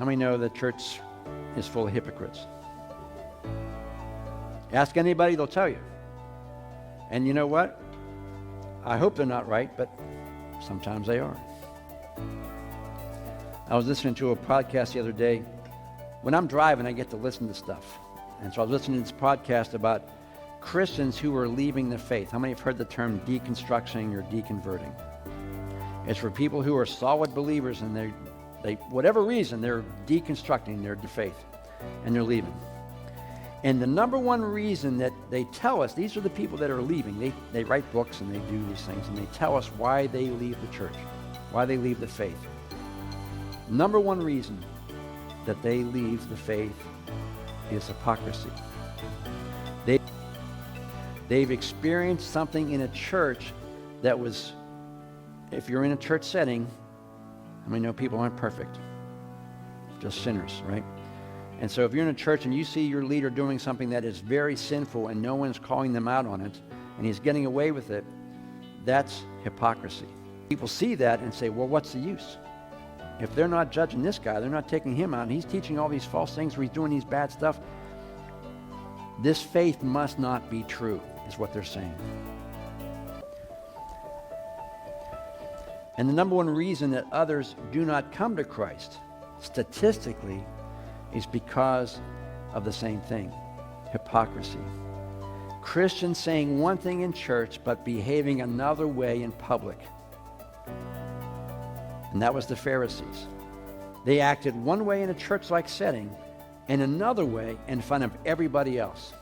How many know the church is full of hypocrites? Ask anybody, they'll tell you. And you know what? I hope they're not right, but sometimes they are. I was listening to a podcast the other day. When I'm driving, I get to listen to stuff. And so I was listening to this podcast about Christians who are leaving the faith. How many have heard the term deconstructing or deconverting? It's for people who are solid believers and they whatever reason, they're deconstructing their faith and they're leaving. And the number one reason that they tell us, these are the people that are leaving. They write books and they do these things and they tell us why they leave the church, why they leave the faith. Number one reason that they leave the faith is hypocrisy. They've experienced something in a church that was, if you're in a church setting, I mean, no, people aren't perfect, just sinners, right? And so if you're in a church and you see your leader doing something that is very sinful and no one's calling them out on it, and he's getting away with it, that's hypocrisy. People see that and say, well, what's the use? If they're not judging this guy, they're not taking him out, and he's teaching all these false things where he's doing these bad stuff, this faith must not be true, is what they're saying. And the number one reason that others do not come to Christ, statistically, is because of the same thing, hypocrisy. Christians saying one thing in church but behaving another way in public. And that was the Pharisees. They acted one way in a church-like setting and another way in front of everybody else.